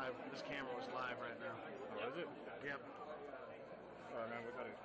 live. This camera was live right now. Oh, is it? Yep. Sorry, man. We got it.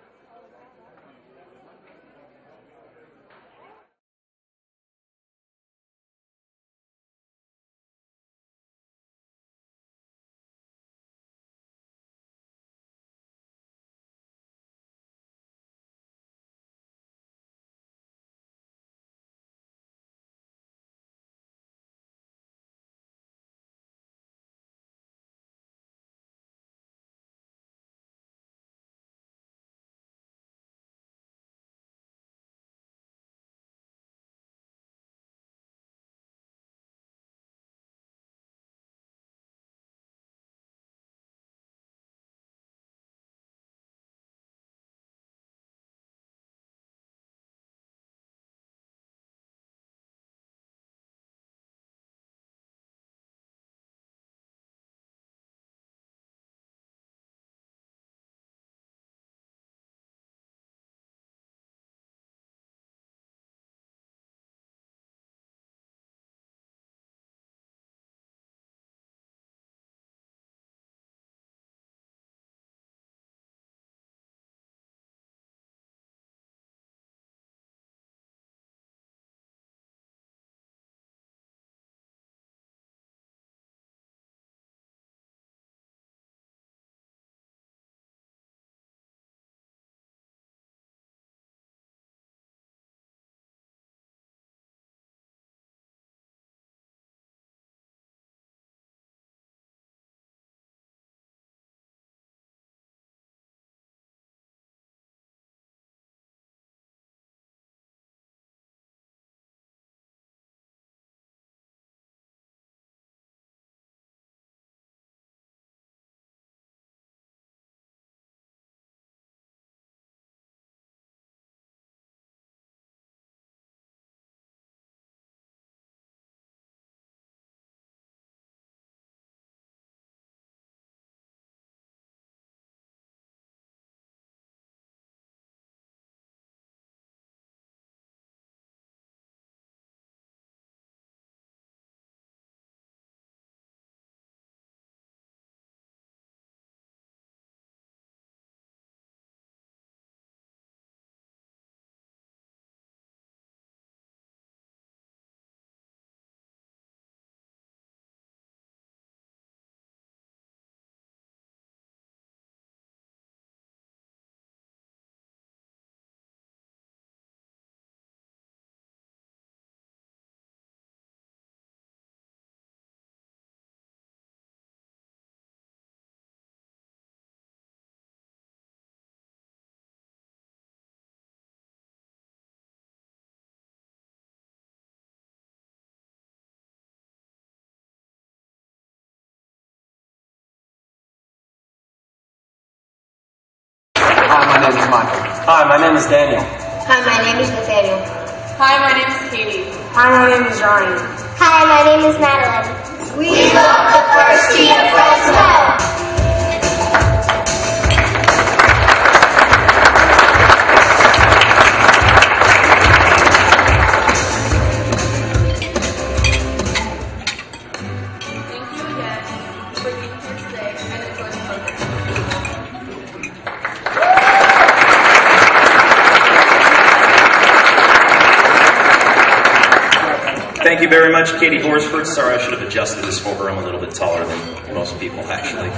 Hi, my name is Michael. Hi, my name is Daniel. Hi, my name is Nathaniel. Hi, my name is Katie. Hi, my name is Ryan. Hi, my name is Madeline. We love the First Tee of Fresno. Thank you again for being here today and enjoy the program. Thank you very much, Katie Horsford. Sorry, I should have adjusted this for her. I'm a little bit taller than most people, actually.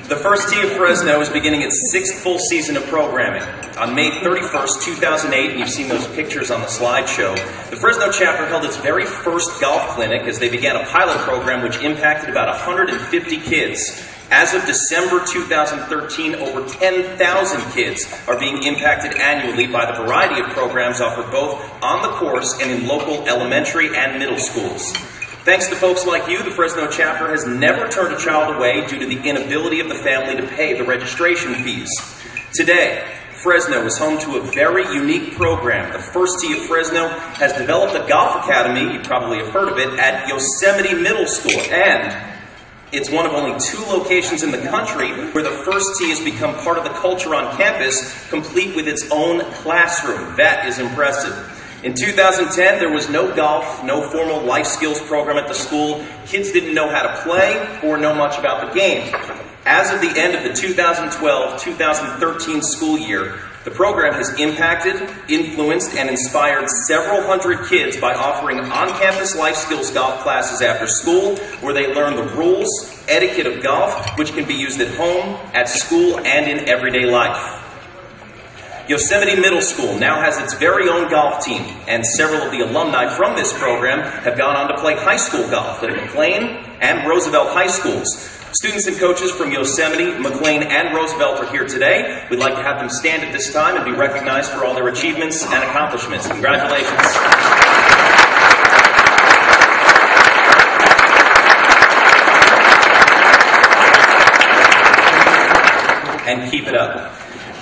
The First Tee of Fresno is beginning its 6th full season of programming. On May 31st, 2008, and you've seen those pictures on the slideshow, the Fresno chapter held its very first golf clinic as they began a pilot program which impacted about 150 kids. As of December 2013, over 10,000 kids are being impacted annually by the variety of programs offered both on the course and in local elementary and middle schools. Thanks to folks like you, the Fresno chapter has never turned a child away due to the inability of the family to pay the registration fees. Today, Fresno is home to a very unique program. The First Tee of Fresno has developed a golf academy, you probably have heard of it, at Yosemite Middle School, and it's one of only 2 locations in the country where the First Tee has become part of the culture on campus, complete with its own classroom. That is impressive. In 2010, there was no golf, no formal life skills program at the school. Kids didn't know how to play or know much about the game. As of the end of the 2012-2013 school year, the program has impacted, influenced, and inspired several hundred kids by offering on-campus life skills golf classes after school, where they learn the rules, etiquette of golf, which can be used at home, at school, and in everyday life. Yosemite Middle School now has its very own golf team, and several of the alumni from this program have gone on to play high school golf at McLean and Roosevelt High Schools. Students and coaches from Yosemite, McLean, and Roosevelt are here today. We'd like to have them stand at this time and be recognized for all their achievements and accomplishments. Congratulations. And keep it up.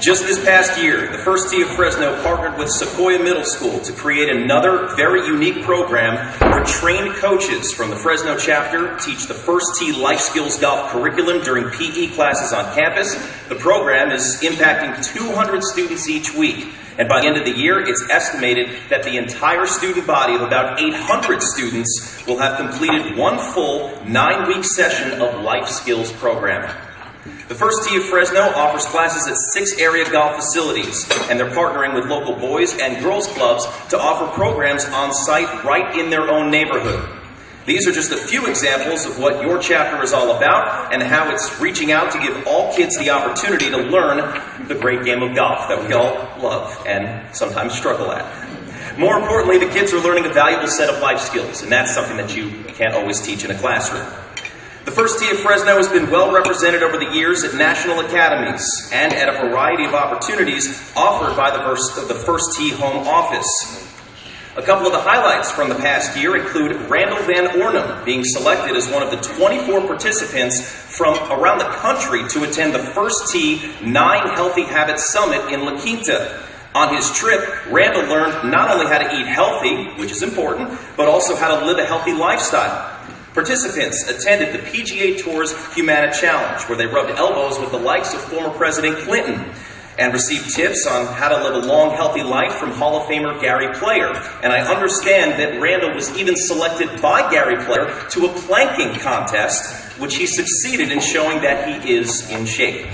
Just this past year, the First Tee of Fresno partnered with Sequoia Middle School to create another very unique program where trained coaches from the Fresno chapter teach the First Tee life skills golf curriculum during PE classes on campus. The program is impacting 200 students each week. And by the end of the year, it's estimated that the entire student body of about 800 students will have completed one full 9-week session of life skills programming. The First Tee of Fresno offers classes at 6 area golf facilities, and they're partnering with local boys and girls clubs to offer programs on site right in their own neighborhood. These are just a few examples of what your chapter is all about and how it's reaching out to give all kids the opportunity to learn the great game of golf that we all love and sometimes struggle at. More importantly, the kids are learning a valuable set of life skills, and that's something that you can't always teach in a classroom. The First Tee of Fresno has been well represented over the years at national academies and at a variety of opportunities offered by the First Tee home office. A couple of the highlights from the past year include Randall Van Ornum being selected as one of the 24 participants from around the country to attend the First Tee 9 Healthy Habits Summit in La Quinta. On his trip, Randall learned not only how to eat healthy, which is important, but also how to live a healthy lifestyle. Participants attended the PGA Tour's Humana Challenge, where they rubbed elbows with the likes of former President Clinton and received tips on how to live a long, healthy life from Hall of Famer Gary Player. And I understand that Randall was even selected by Gary Player to a planking contest, which he succeeded in showing that he is in shape.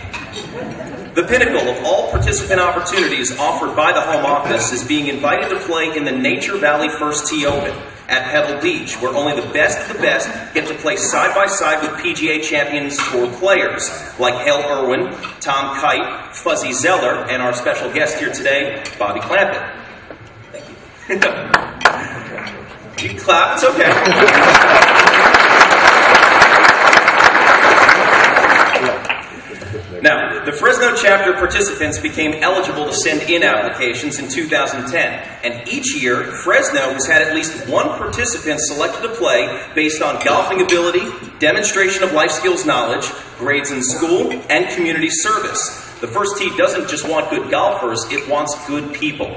The pinnacle of all participant opportunities offered by the home office is being invited to play in the Nature Valley First Tee Open at Pebble Beach, where only the best of the best get to play side-by-side with PGA Champions Tour players like Hale Irwin, Tom Kite, Fuzzy Zeller, and our special guest here today, Bobby Clampett. Thank you. You can clap, it's okay. Now, the Fresno chapter participants became eligible to send in applications in 2010, and each year, Fresno has had at least one participant selected to play based on golfing ability, demonstration of life skills knowledge, grades in school, and community service. The First Tee doesn't just want good golfers, it wants good people.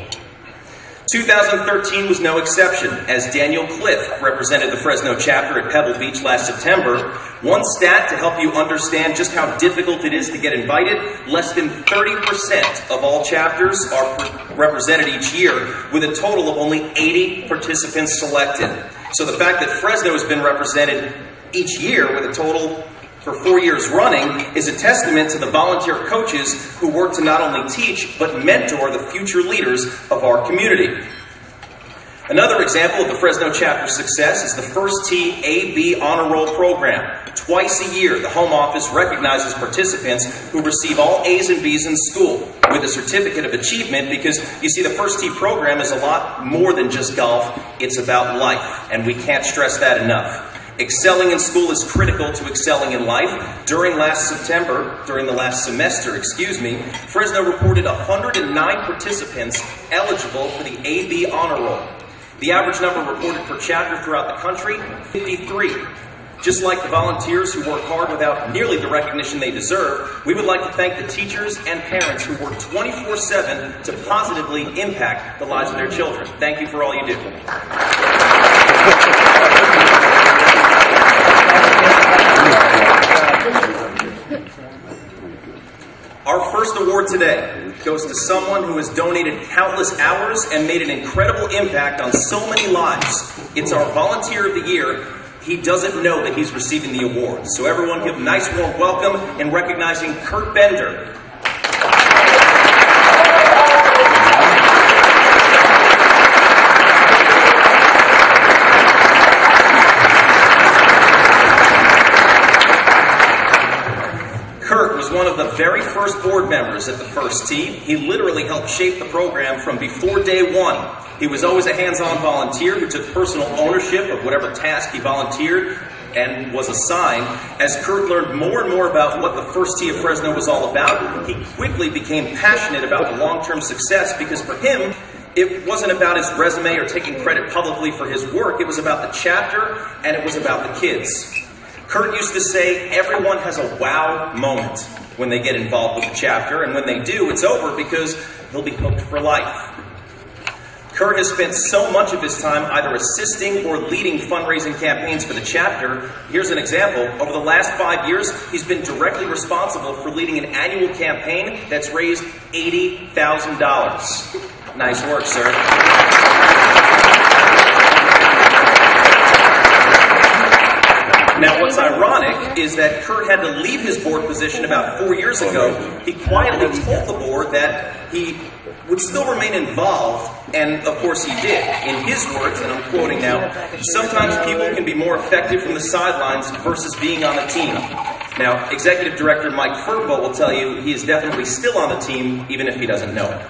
2013 was no exception, as Daniel Cliff represented the Fresno chapter at Pebble Beach last September. One stat to help you understand just how difficult it is to get invited: less than 30% of all chapters are represented each year, with a total of only 80 participants selected. So the fact that Fresno has been represented each year with a total for 4 years running is a testament to the volunteer coaches who work to not only teach, but mentor the future leaders of our community. Another example of the Fresno chapter's success is the First Tee AB Honor Roll program. Twice a year, the home office recognizes participants who receive all A's and B's in school with a certificate of achievement, because you see, the First Tee program is a lot more than just golf. It's about life, and we can't stress that enough. Excelling in school is critical to excelling in life. During the last semester, Fresno reported 109 participants eligible for the AB Honor Roll. The average number reported per chapter throughout the country, 53. Just like the volunteers who work hard without nearly the recognition they deserve, we would like to thank the teachers and parents who work 24/7 to positively impact the lives of their children. Thank you for all you do. Our first award today goes to someone who has donated countless hours and made an incredible impact on so many lives. It's our Volunteer of the Year. He doesn't know that he's receiving the award. So everyone give a nice warm welcome in recognizing Kurt Bender. Kurt was one of the very first board members at the First Tee. He literally helped shape the program from before day one. He was always a hands-on volunteer who took personal ownership of whatever task he volunteered and was assigned. As Kurt learned more and more about what the First Tee of Fresno was all about, he quickly became passionate about the long-term success because for him, it wasn't about his resume or taking credit publicly for his work. It was about the chapter and it was about the kids. Kurt used to say everyone has a wow moment when they get involved with the chapter, and when they do, it's over because they'll be hooked for life. Kurt has spent so much of his time either assisting or leading fundraising campaigns for the chapter. Here's an example. Over the last 5 years, he's been directly responsible for leading an annual campaign that's raised $80,000. Nice work, sir. Now, what's ironic is that Kurt had to leave his board position about 4 years ago. He quietly told the board that he would still remain involved, and of course he did. In his words, and I'm quoting now, sometimes people can be more effective from the sidelines versus being on the team. Now, Executive Director Mike Furbo will tell you he is definitely still on the team, even if he doesn't know it.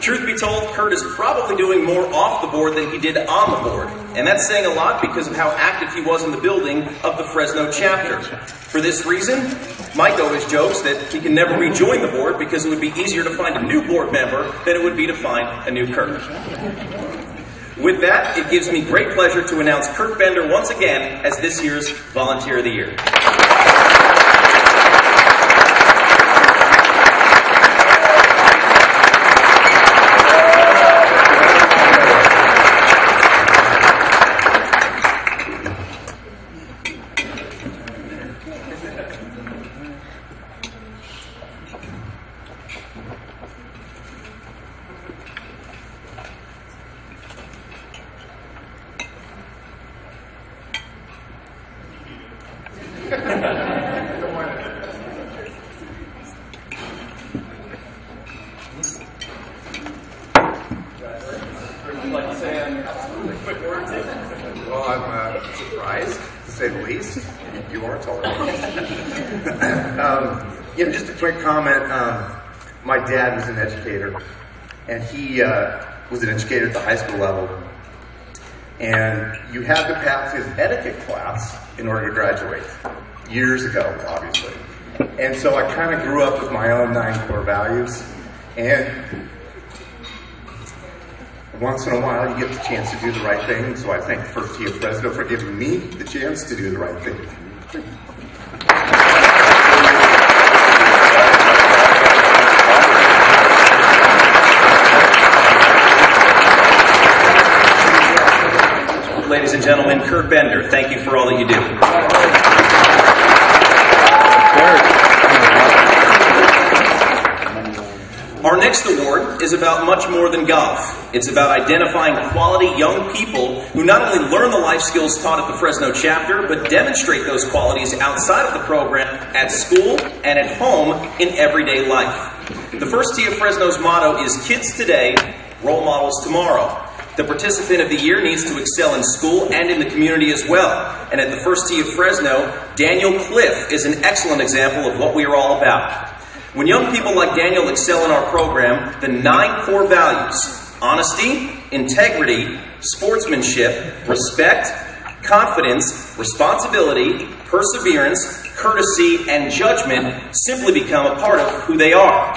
Truth be told, Kurt is probably doing more off the board than he did on the board. And that's saying a lot because of how active he was in the building of the Fresno chapter. For this reason, Mike always jokes that he can never rejoin the board because it would be easier to find a new board member than it would be to find a new Kurt. With that, it gives me great pleasure to announce Kurt Bender once again as this year's Volunteer of the Year. Well, I'm surprised, to say the least. You are taller. Just a quick comment. My dad was an educator, and he was an educator at the high school level. And you had to pass his etiquette class in order to graduate. Years ago, obviously. And so I kind of grew up with my own 9 core values. And once in a while, you get the chance to do the right thing. So I thank First Tee of Fresno for giving me the chance to do the right thing. Ladies and gentlemen, Kurt Bender, thank you for all that you do. Our next award is about much more than golf. It's about identifying quality young people who not only learn the life skills taught at the Fresno chapter, but demonstrate those qualities outside of the program, at school, and at home in everyday life. The First Tee of Fresno's motto is Kids Today, Role Models Tomorrow. The participant of the year needs to excel in school and in the community as well. And at the First Tee of Fresno, Daniel Cliff is an excellent example of what we are all about. When young people like Daniel excel in our program, the 9 core values, honesty, integrity, sportsmanship, respect, confidence, responsibility, perseverance, courtesy, and judgment simply become a part of who they are.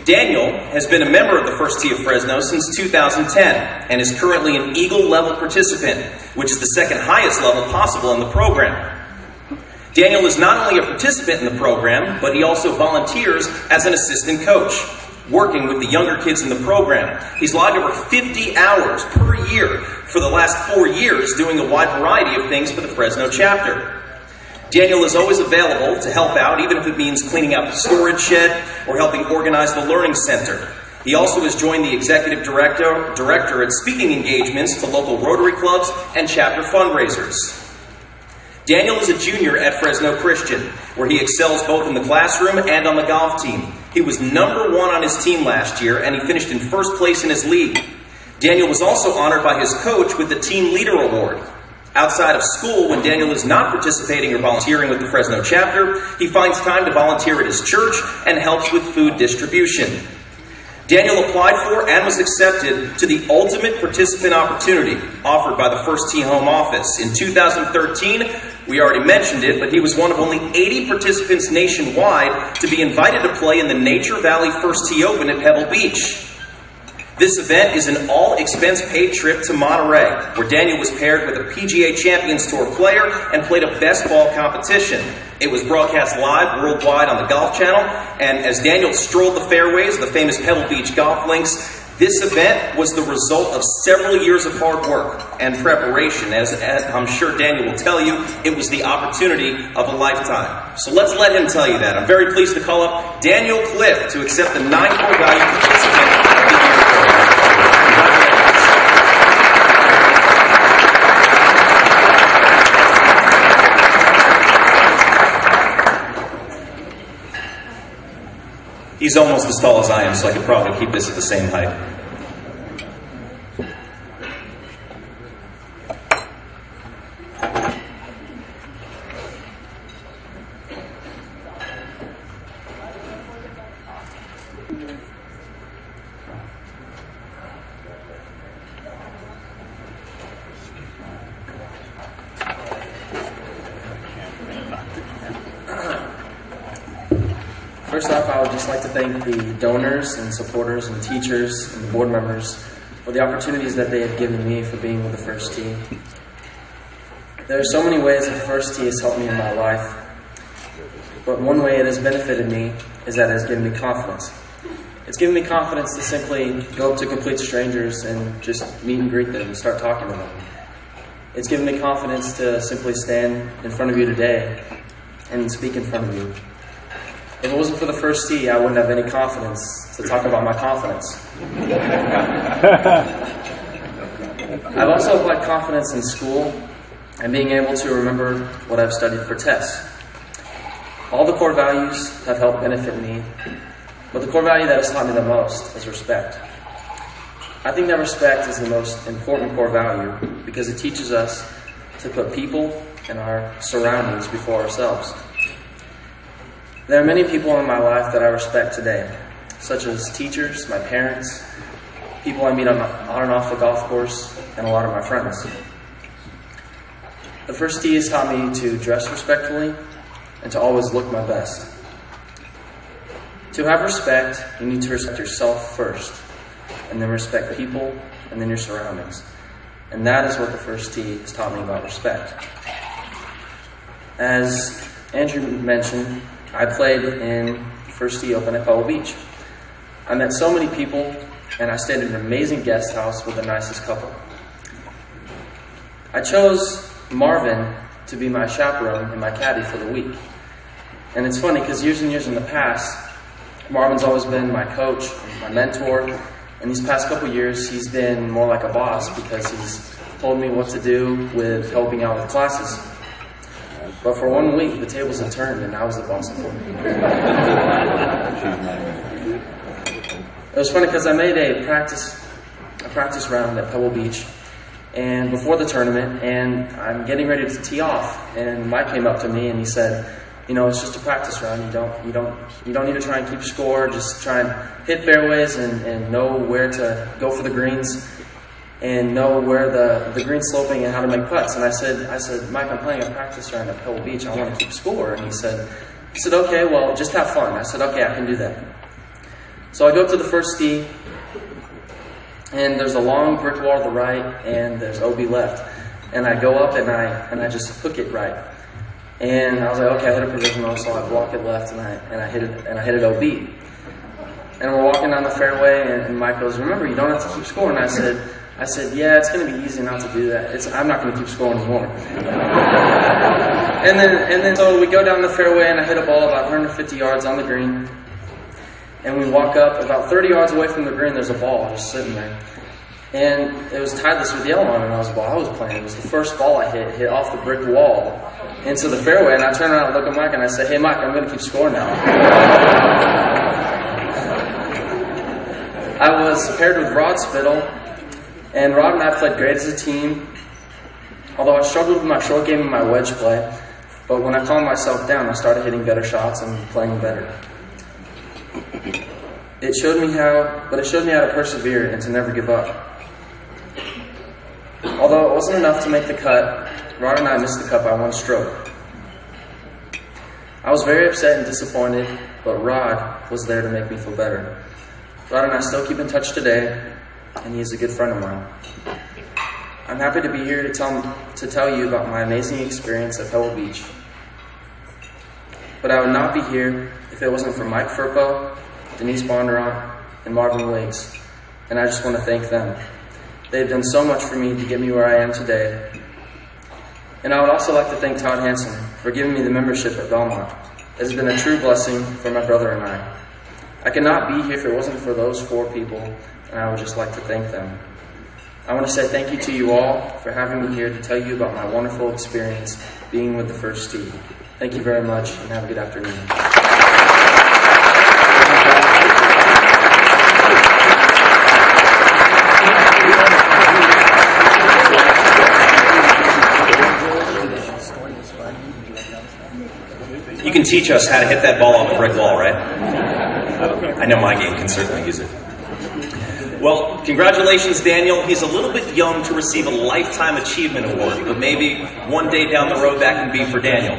Daniel has been a member of the First Tee of Fresno since 2010 and is currently an Eagle level participant, which is the second highest level possible in the program. Daniel is not only a participant in the program, but he also volunteers as an assistant coach, working with the younger kids in the program. He's logged over 50 hours per year for the last 4 years doing a wide variety of things for the Fresno chapter. Daniel is always available to help out, even if it means cleaning out the storage shed or helping organize the Learning Center. He also has joined the executive director at speaking engagements to local Rotary clubs and chapter fundraisers. Daniel is a junior at Fresno Christian, where he excels both in the classroom and on the golf team. He was #1 on his team last year, and he finished in first place in his league. Daniel was also honored by his coach with the Team Leader Award. Outside of school, when Daniel is not participating or volunteering with the Fresno chapter, he finds time to volunteer at his church and helps with food distribution. Daniel applied for and was accepted to the Ultimate Participant Opportunity offered by the First Tee Home Office. In 2013, we already mentioned it, but he was one of only 80 participants nationwide to be invited to play in the Nature Valley First Tee Open at Pebble Beach. This event is an all-expense-paid trip to Monterey, where Daniel was paired with a PGA Champions Tour player and played a best ball competition. It was broadcast live worldwide on the Golf Channel, and as Daniel strolled the fairways of the famous Pebble Beach golf links, this event was the result of several years of hard work and preparation. As I'm sure Daniel will tell you, it was the opportunity of a lifetime. So let's let him tell you that. I'm very pleased to call up Daniel Cliff to accept the 9 Core Value Participant of the Year Award. He's almost as tall as I am, so I could probably keep this at the same height. First off, I would just like to thank the donors and supporters and teachers and the board members for the opportunities that they have given me for being with the First Tee. There are so many ways that the First Tee has helped me in my life, but one way it has benefited me is that it has given me confidence. It's given me confidence to simply go up to complete strangers and just meet and greet them and start talking to them. It's given me confidence to simply stand in front of you today and speak in front of you. If it wasn't for the First Tee, I wouldn't have any confidence to talk about my confidence. I've also applied confidence in school and being able to remember what I've studied for tests. All the core values have helped benefit me, but the core value that has taught me the most is respect. I think that respect is the most important core value because it teaches us to put people and our surroundings before ourselves. There are many people in my life that I respect today, such as teachers, my parents, people I meet on and off the golf course, and a lot of my friends. The First Tee has taught me to dress respectfully and to always look my best. To have respect, you need to respect yourself first, and then respect people, and then your surroundings. And that is what the First Tee has taught me about respect. As Andrew mentioned, I played in First Tee Open at Pebble Beach. I met so many people, and I stayed in an amazing guest house with the nicest couple. I chose Marvin to be my chaperone and my caddy for the week. And it's funny, because years and years in the past, Marvin's always been my coach, my mentor, and these past couple years, he's been more like a boss because he's told me what to do with helping out with classes. But for 1 week, the tables had turned, and I was the boss of it. It was funny because I made a practice round at Pebble Beach, and before the tournament, and I'm getting ready to tee off, and Mike came up to me and he said, "You know, it's just a practice round. You don't need to try and keep score. Just try and hit fairways and know where to go for the greens." And know where the green's sloping and how to make putts. And I said, "Mike, I'm playing a practice round at Pebble Beach. I want to keep score." And he said, "Okay, well, just have fun." I said, "Okay, I can do that." So I go up to the First Tee, and there's a long brick wall to the right, and there's OB left. And I go up and I just hook it right. And I was like, okay, I hit a provisional, so I block it left and I hit it OB. And we're walking down the fairway, and Mike goes, "Remember, you don't have to keep score." And I said, I said, yeah, it's going to be easy not to do that. I'm not going to keep scoring anymore. and then so we go down the fairway, and I hit a ball about 150 yards on the green. And we walk up about 30 yards away from the green. There's a ball just sitting there. And it was tideless with yellow on it. And I was playing. It was the first ball I hit off the brick wall into the fairway. And I turn around and look at Mike, and I say, hey, Mike, I'm going to keep scoring now. I was paired with Rod Spittle, and Rod and I played great as a team, although I struggled with my short game and my wedge play. But when I calmed myself down, I started hitting better shots and playing better. It showed me how to persevere and to never give up. Although it wasn't enough to make the cut, Rod and I missed the cut by 1 stroke. I was very upset and disappointed, but Rod was there to make me feel better. Rod and I still keep in touch today, and he is a good friend of mine. I'm happy to be here to tell you about my amazing experience at Pebble Beach. But I would not be here if it wasn't for Mike Firpo, Denise Bondurant, and Marvin Wiggs, and I just want to thank them. They've done so much for me to get me where I am today. And I would also like to thank Todd Hansen for giving me the membership at Belmont. It has been a true blessing for my brother and I. I could not be here if it wasn't for those 4 people, and I would just like to thank them. I want to say thank you to you all for having me here to tell you about my wonderful experience being with the First Tee. Thank you very much, and have a good afternoon. You can teach us how to hit that ball off a brick wall, right? I know my game can certainly use it. Well, congratulations, Daniel. He's a little bit young to receive a Lifetime Achievement Award, but maybe one day down the road that can be for Daniel.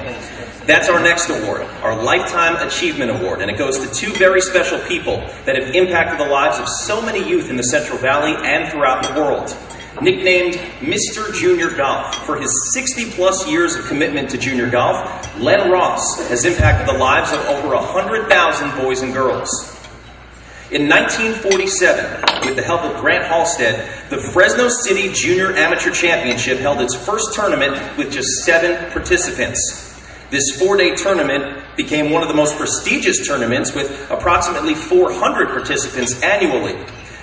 That's our next award, our Lifetime Achievement Award, and it goes to 2 very special people that have impacted the lives of so many youth in the Central Valley and throughout the world. Nicknamed Mr. Junior Golf for his 60-plus years of commitment to junior golf, Len Ross has impacted the lives of over 100,000 boys and girls. In 1947, with the help of Grant Halstead, the Fresno City Junior Amateur Championship held its first tournament with just 7 participants. This 4-day tournament became one of the most prestigious tournaments with approximately 400 participants annually.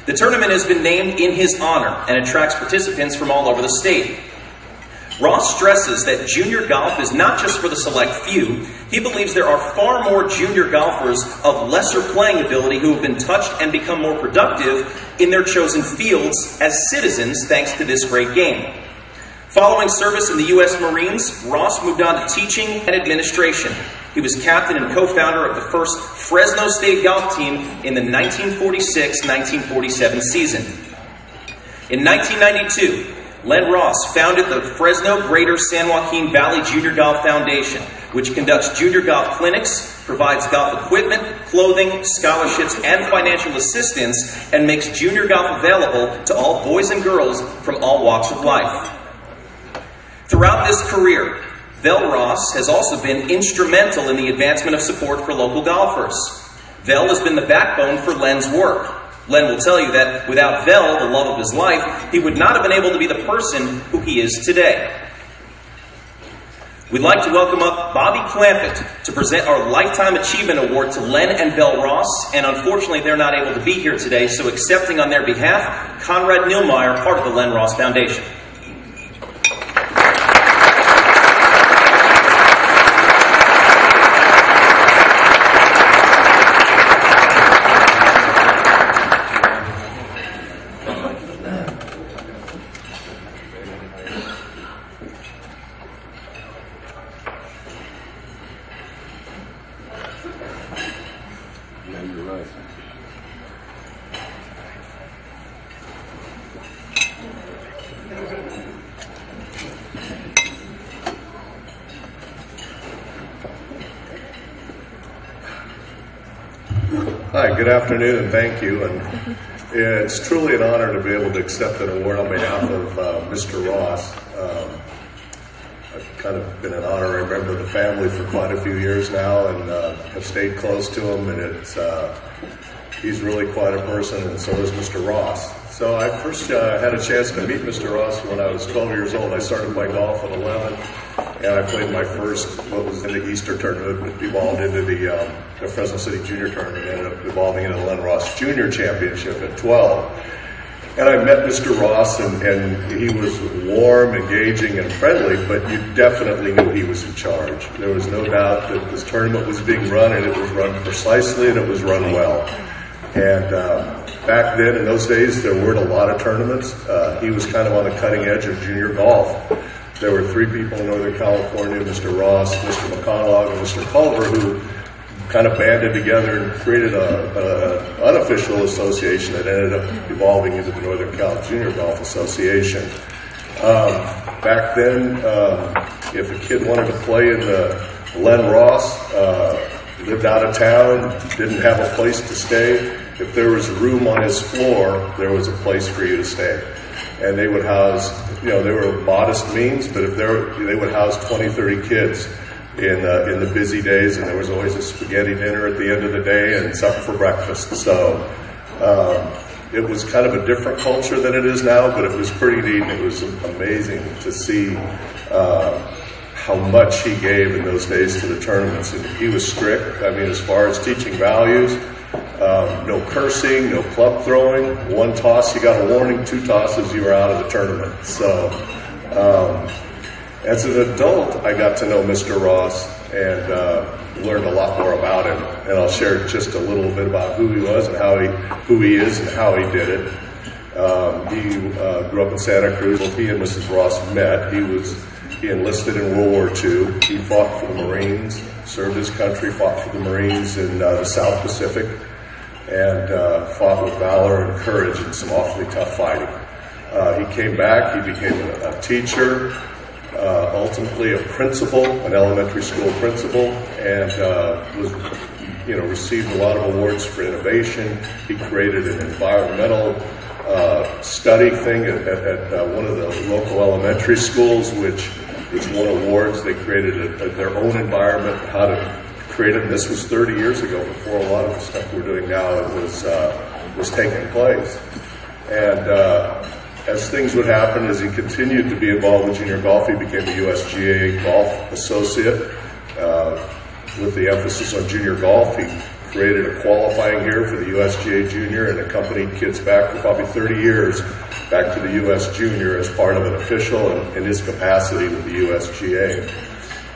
The tournament has been named in his honor and attracts participants from all over the state. Ross stresses that junior golf is not just for the select few. He believes there are far more junior golfers of lesser playing ability who have been touched and become more productive in their chosen fields as citizens thanks to this great game. Following service in the U.S. Marines, Ross moved on to teaching and administration. He was captain and co-founder of the first Fresno State golf team in the 1946-1947 season. In 1992, Len Ross founded the Fresno Greater San Joaquin Valley Junior Golf Foundation, which conducts junior golf clinics, provides golf equipment, clothing, scholarships, and financial assistance, and makes junior golf available to all boys and girls from all walks of life. Throughout this career, Vel Ross has also been instrumental in the advancement of support for local golfers. Vel has been the backbone for Len's work. Len will tell you that without Vel, the love of his life, he would not have been able to be the person who he is today. We'd like to welcome up Bobby Clampett to present our Lifetime Achievement Award to Len and Vel Ross, and unfortunately they're not able to be here today, so accepting on their behalf, Conrad Nilmeyer, part of the Len Ross Foundation. Hi, good afternoon, and thank you. And it's truly an honor to be able to accept an award on behalf of Mr. Ross. I've kind of been an honorary member of the family for quite a few years now, and have stayed close to him. And he's really quite a person, and so is Mr. Ross. So I first had a chance to meet Mr. Ross when I was 12 years old. I started playing golf at 11, and I played my first, what was in the Easter tournament, it evolved into the Fresno City Junior Tournament, and ended up evolving into the Len Ross Junior Championship at 12. And I met Mr. Ross, and he was warm, engaging, and friendly, but you definitely knew he was in charge. There was no doubt that this tournament was being run, and it was run precisely, and it was run well. And back then, in those days, there weren't a lot of tournaments. He was kind of on the cutting edge of junior golf. There were 3 people in Northern California, Mr. Ross, Mr. McConaughey, and Mr. Culver, who kind of banded together and created an unofficial association that ended up evolving into the Northern Cal Junior Golf Association. Back then, if a kid wanted to play in the Len Ross, lived out of town, didn't have a place to stay, if there was a room on his floor, there was a place for you to stay. And they would house, they were modest means, but if they would house 20, 30 kids in the busy days, and there was always a spaghetti dinner at the end of the day and something for breakfast. So it was kind of a different culture than it is now, but it was pretty neat. It was amazing to see how much he gave in those days to the tournaments. And he was strict. I mean, as far as teaching values, no cursing, no club throwing. 1 toss, you got a warning. 2 tosses, you were out of the tournament. So as an adult, I got to know Mr. Ross and learned a lot more about him. And I'll share just a little bit about who he was and who he is and how he did it. He grew up in Santa Cruz. He and Mrs. Ross met. He enlisted in World War II. He fought for the Marines, served his country, fought for the Marines in the South Pacific, and fought with valor and courage in some awfully tough fighting. He came back. He became a teacher. Ultimately a principal, an elementary school principal, and received a lot of awards for innovation. He created an environmental study thing at one of the local elementary schools, which won awards. They created their own environment, how to create it. And this was 30 years ago, before a lot of the stuff we're doing now was taking place. And as things would happen, as he continued to be involved with junior golf, he became a USGA golf associate with the emphasis on junior golf. He created a qualifying here for the USGA Junior and accompanied kids back for probably 30 years back to the US Junior as part of an official and in his capacity with the USGA.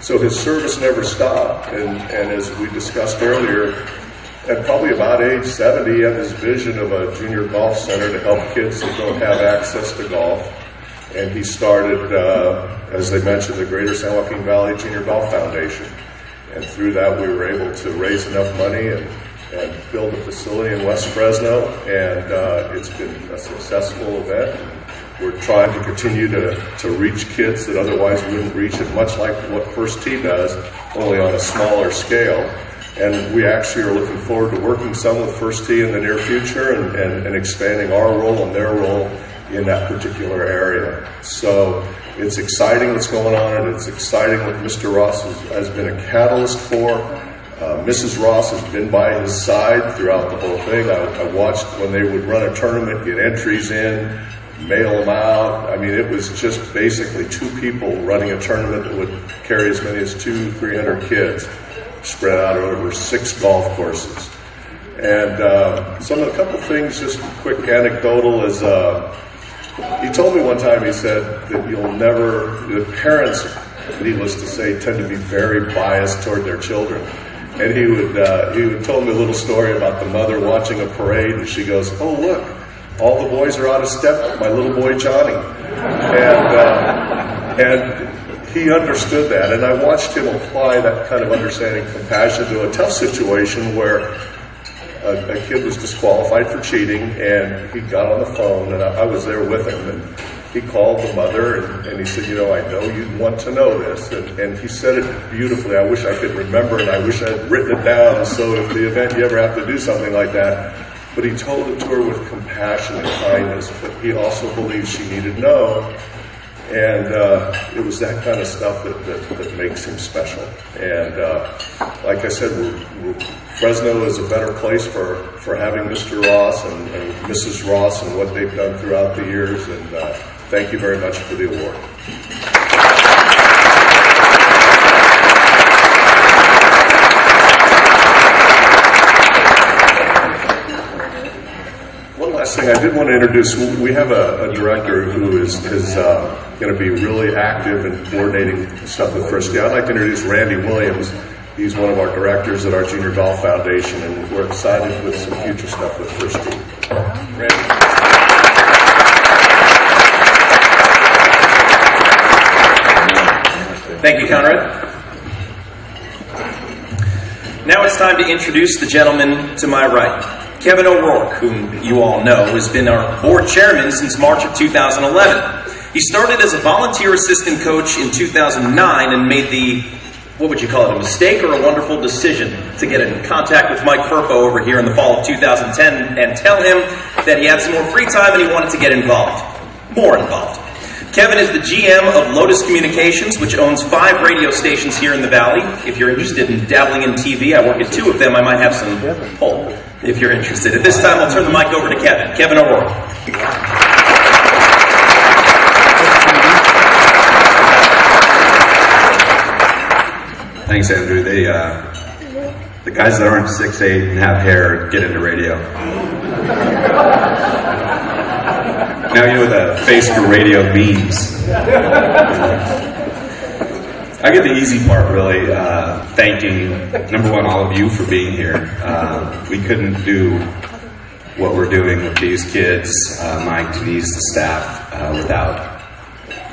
So his service never stopped, and as we discussed earlier, at probably about age 70, he had this vision of a junior golf center to help kids that don't have access to golf. And he started, as they mentioned, the Greater San Joaquin Valley Junior Golf Foundation. And through that, we were able to raise enough money and build a facility in West Fresno. And it's been a successful event. We're trying to continue to reach kids that otherwise wouldn't reach it, much like what First Tee does, only on a smaller scale. And we actually are looking forward to working some with First Tee in the near future and expanding our role and their role in that particular area. So it's exciting what's going on, and it's exciting what Mr. Ross has been a catalyst for. Mrs. Ross has been by his side throughout the whole thing. I watched when they would run a tournament, get entries in, mail them out. I mean, it was just basically 2 people running a tournament that would carry as many as 200-300 kids, spread out over 6 golf courses. And a couple things, just quick anecdotal, is he told me one time, he said that the parents, needless to say, tend to be very biased toward their children. And he would tell me a little story about the mother watching a parade, and she goes, "Oh, look, all the boys are out of step with my little boy Johnny." And he understood that, and I watched him apply that kind of understanding compassion to a tough situation where a kid was disqualified for cheating, and he got on the phone, and I was there with him, and he called the mother, and he said, I know you'd want to know this, and he said it beautifully. I wish I could remember it, and I wish I had written it down, so if the event you ever have to do something like that. But he told it to her with compassion and kindness, but he also believed she needed to know. And it was that kind of stuff that makes him special. And like I said, we're Fresno is a better place for having Mr. Ross and Mrs. Ross and what they've done throughout the years. And thank you very much for the award. One last thing, I did want to introduce, we have a director who is going to be really active in coordinating stuff with First Tee. I'd like to introduce Randy Williams. He's one of our directors at our Junior Golf Foundation, and we're excited with some future stuff with First Tee. Randy. Thank you, Conrad. Now it's time to introduce the gentleman to my right. Kevin O'Rourke, whom you all know, has been our board chairman since March of 2011. He started as a volunteer assistant coach in 2009 and made the, what would you call it, a mistake or a wonderful decision to get in contact with Mike Furpo over here in the fall of 2010 and tell him that he had some more free time and he wanted to get involved, more involved. Kevin is the GM of Lotus Communications, which owns 5 radio stations here in the Valley. If you're interested in dabbling in TV, I work at 2 of them. I might have some pull if you're interested. At this time, I'll turn the mic over to Kevin. Kevin O'Rourke. Thanks, Andrew. The guys that aren't 6'8" and have hair get into radio. Now you know the face for radio memes. I get the easy part, really, thanking, number one, all of you for being here. We couldn't do what we're doing with these kids, Mike, Denise, the staff, without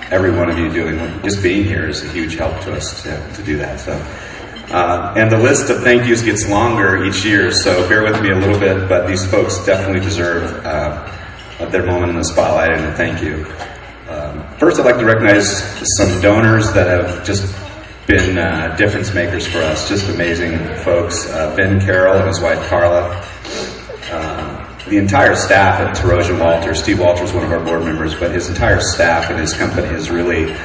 every one of you doing it. Just being here is a huge help to us to do that. So, and the list of thank yous gets longer each year, so bear with me a little bit, but these folks definitely deserve their moment in the spotlight, and thank you. First, I'd like to recognize some donors that have just been difference makers for us, just amazing folks. Ben Carroll and his wife Carla. The entire staff at Teroja Walters, Steve Walters, one of our board members, but his entire staff and his company is really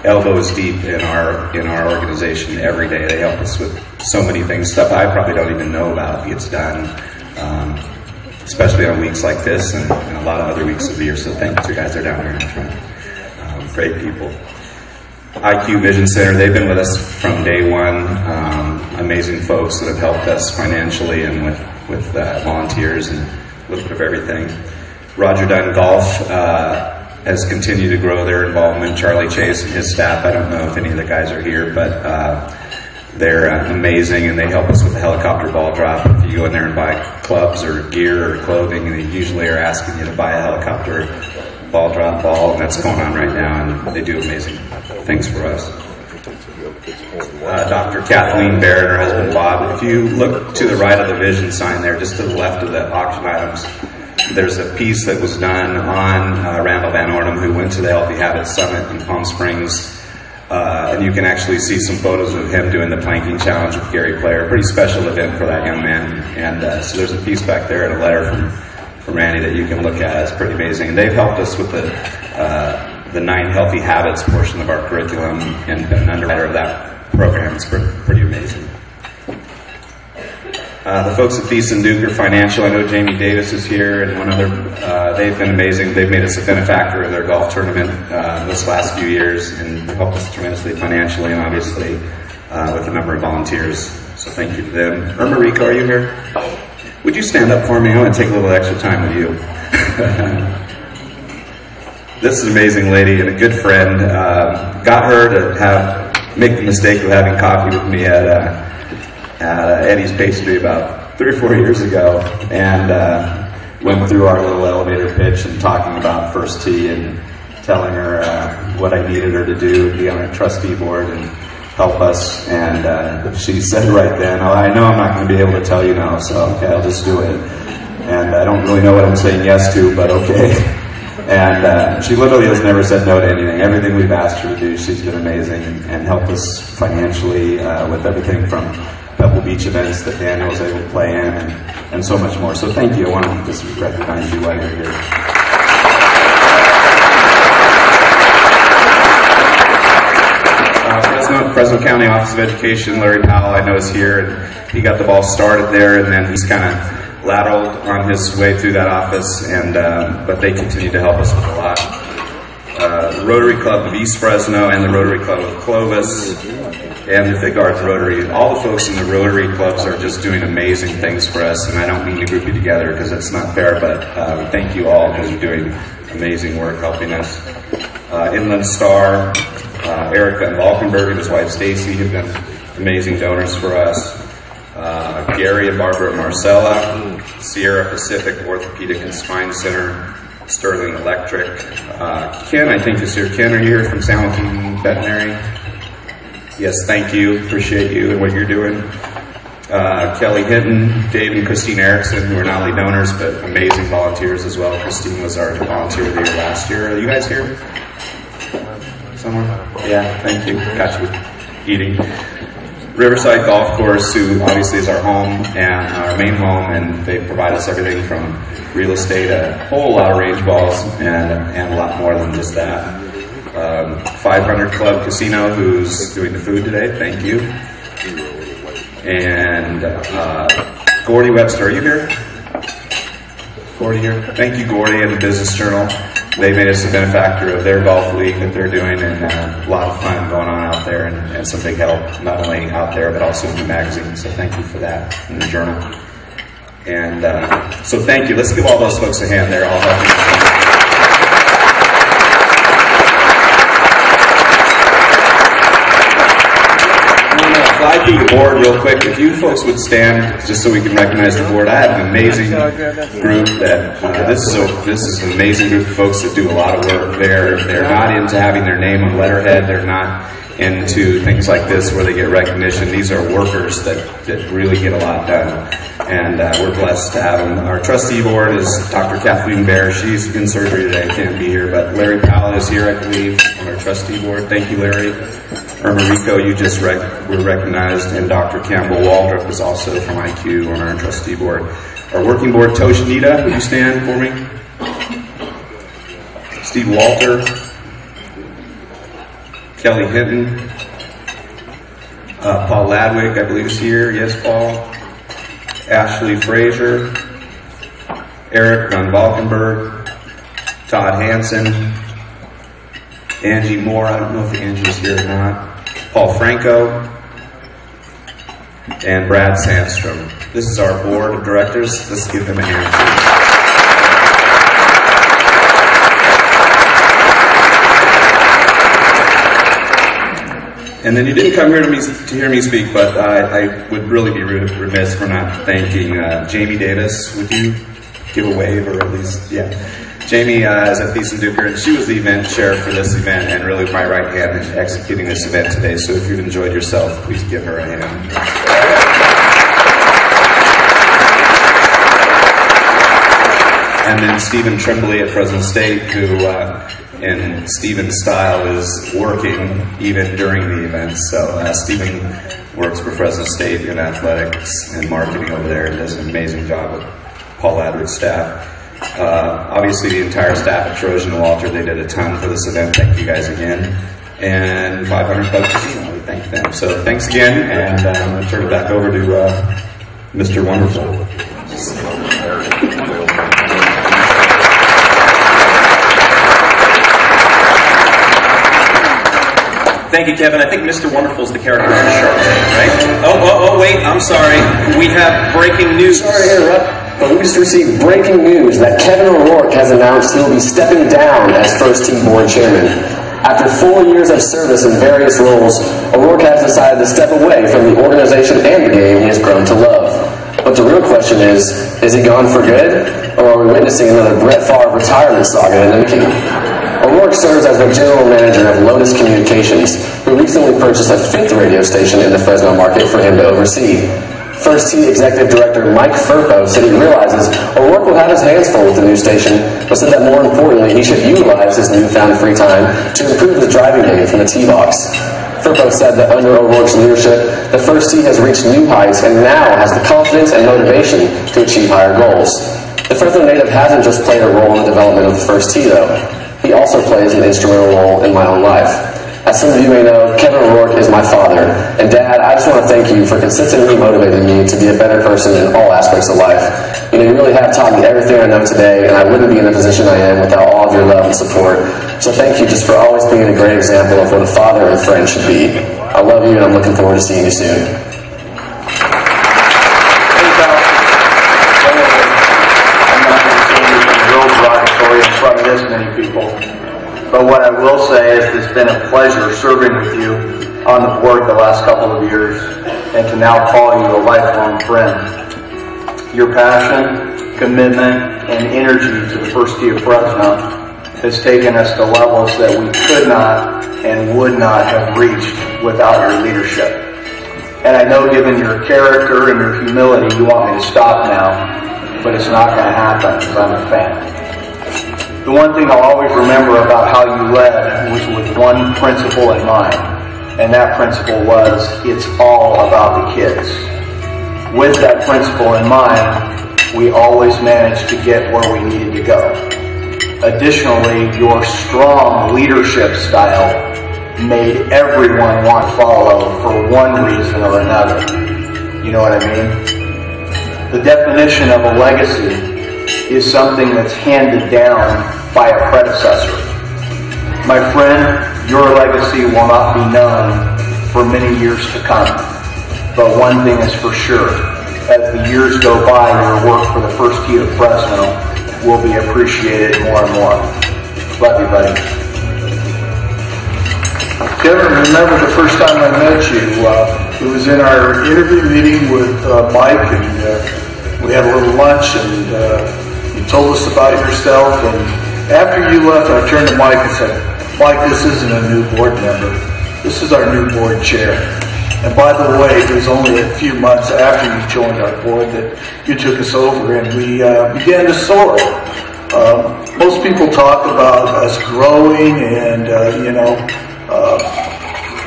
elbows deep in our organization every day. They help us with so many things, stuff I probably don't even know about gets done, especially on weeks like this and a lot of other weeks of the year. So thank you to you guys. They're down here in front. Great people. IQ Vision Center, they've been with us from day one. Amazing folks that have helped us financially and with volunteers and a little bit of everything. Roger Dunn Golf has continued to grow their involvement. Charlie Chase and his staff, I don't know if any of the guys are here, but they're amazing, and they help us with the helicopter ball drop. If you go in there and buy clubs or gear or clothing, they usually are asking you to buy a helicopter ball drop ball, and that's going on right now, and they do amazing things for us. Dr. Kathleen Baird and her husband Bob. If you look to the right of the vision sign there, just to the left of the auction items, there's a piece that was done on Randall Van Ornum, who went to the Healthy Habits Summit in Palm Springs. And you can actually see some photos of him doing the planking challenge with Gary Player. Pretty special event for that young man. And so there's a piece back there and a letter from Randy that you can look at. It's pretty amazing. And they've helped us with the 9 Healthy Habits portion of our curriculum and been an underwriter of that program. It's pretty amazing. The folks at Thiessen Duker Financial, I know Jamie Davis is here and one other, they've been amazing. They've made us a benefactor of their golf tournament this last few years and helped us tremendously financially and obviously with a number of volunteers. So thank you to them. Irma Rico, are you here? Would you stand up for me? I want to take a little extra time with you. This is an amazing lady and a good friend. Got her to make the mistake of having coffee with me at Eddie's Pastry about 3 or 4 years ago, and went through our little elevator pitch and talking about First Tee and telling her what I needed her to do to be on our trustee board and help us. And she said right then, "Oh, I know I'm not going to be able to tell you no, so okay, I'll just do it." And I don't really know what I'm saying yes to, but okay. And she literally has never said no to anything. Everything we've asked her to do, she's been amazing and helped us financially with everything from Pebble Beach events that Daniel was able to play in and so much more. So thank you. I want to just recognize you while you're here. Fresno County Office of Education, Larry Powell, I know is here. And he got the ball started there, and then he's kind of lateraled on his way through that office, and but they continue to help us with a lot. The Rotary Club of East Fresno and the Rotary Club of Clovis and the Big Arts Rotary, all the folks in the Rotary Clubs are just doing amazing things for us, and I don't mean to group you together because it's not fair, but thank you all because you're doing amazing work helping us. Inland Star, Erica and Valkenberg and his wife Stacy have been amazing donors for us. Gary and Barbara and Marcella, Sierra Pacific Orthopedic and Spine Center, Sterling Electric. Ken, I think is here. Ken, are you here from San Joaquin Veterinary? Yes, thank you. Appreciate you and what you're doing. Kelly Hinton, Dave and Christine Erickson, who are not only donors but amazing volunteers as well. Christine was our volunteer of the year last year. Are you guys here? Someone? Yeah, thank you. Got you eating. Riverside Golf Course, who obviously is our home and our main home, and they provide us everything from real estate, a whole lot of range balls, and a lot more than just that. 500 Club Casino, who's doing the food today, thank you. And Gordy Webster, are you here? Gordy here? Thank you, Gordy, and the Business Journal. They made us a benefactor of their golf league that they're doing, and a lot of fun going on out there, and some big help, not only out there, but also in the magazine. So thank you for that, in the journal. And so thank you. Let's give all those folks a hand. They're all helping. Fly through the board real quick. If you folks would stand, just so we can recognize the board. I have an amazing group that this is an amazing group of folks that do a lot of work. They're not into having their name on letterhead. They're not into things like this where they get recognition. These are workers that really get a lot done, and we're blessed to have them. Our trustee board is Dr. Kathleen Bear. She's in surgery today, can't be here, but Larry Powell is here, I believe, on our trustee board. Thank you, Larry. Irma Rico, you just were recognized, and Dr. Campbell Waldrop is also from IQ on our trustee board. Our working board, Tosh Nita, would you stand for me? Steve Walter, Kelly Hinton, Paul Ladwick, I believe is here. Yes, Paul. Ashley Frazier, Eric Van Valkenberg, Todd Hansen, Angie Moore, I don't know if Angie's here or not, Paul Franco, and Brad Sandstrom. This is our board of directors. Let's give them a hand. And then you didn't come here to hear me speak, but I would really be remiss for not thanking Jamie Davis. Would you give a wave, or at least, yeah. Jamie is at Thiessen Duker, and she was the event chair for this event, and really my right hand in executing this event today. So if you've enjoyed yourself, please give her a hand. And then Stephen Tremblay at Fresno State, who in Stephen's style is working even during the event. So Stephen works for Fresno State in athletics and marketing over there, and does an amazing job with Paul Adler's staff. Obviously the entire staff at Trojan Walter, they did a ton for this event. Thank you guys again. And 500 Club Casino, we thank them. So thanks again, and I'm going to turn it back over to Mr. Wonderful. Thank you, Kevin. I think Mr. Wonderful is the character on Shark Tank, right? Oh, wait, I'm sorry. We have breaking news. Sorry to interrupt, but we just received breaking news that Kevin O'Rourke has announced he'll be stepping down as First Tee board chairman. After 4 years of service in various roles, O'Rourke has decided to step away from the organization and the game he has grown to love. But the real question is he gone for good, or are we witnessing another Brett Favre retirement saga in the making? O'Rourke serves as the general manager of Lotus Communications, who recently purchased a 5th radio station in the Fresno market for him to oversee. First Tee Executive Director Mike Firpo said he realizes O'Rourke will have his hands full with the new station, but said that more importantly, he should utilize his newfound free time to improve his driving game from the tee box. Firpo said that under O'Rourke's leadership, the First Tee has reached new heights and now has the confidence and motivation to achieve higher goals. The Fresno native hasn't just played a role in the development of the First Tee, though. He also plays an instrumental role in my own life. As some of you may know, Kevin O'Rourke is my father. And Dad, I just want to thank you for consistently motivating me to be a better person in all aspects of life. You know, you really have taught me everything I know today, and I wouldn't be in the position I am without all of your love and support. So thank you just for always being a great example of what a father and friend should be. I love you, and I'm looking forward to seeing you soon. In front of this many people. But what I will say is it's been a pleasure serving with you on the board the last couple of years, and to now call you a lifelong friend. Your passion, commitment, and energy to the First Tee of Fresno has taken us to levels that we could not and would not have reached without your leadership. And I know, given your character and your humility, you want me to stop now, but it's not going to happen because I'm a fan. The one thing I'll always remember about how you led was with one principle in mind, and that principle was, it's all about the kids. With that principle in mind, we always managed to get where we needed to go. Additionally, your strong leadership style made everyone want to follow for one reason or another. You know what I mean? The definition of a legacy is something that's handed down by a predecessor. My friend, your legacy will not be known for many years to come. But one thing is for sure, as the years go by, your work for the First Tee of Fresno will be appreciated more and more. Love you, buddy. Kevin, remember the first time I met you, it was in our interview meeting with Mike, and we had a little lunch, and you told us about yourself, and after you left, I turned to Mike and said, Mike, this isn't a new board member. This is our new board chair. And by the way, it was only a few months after you joined our board that you took us over, and we began to soar. Most people talk about us growing and,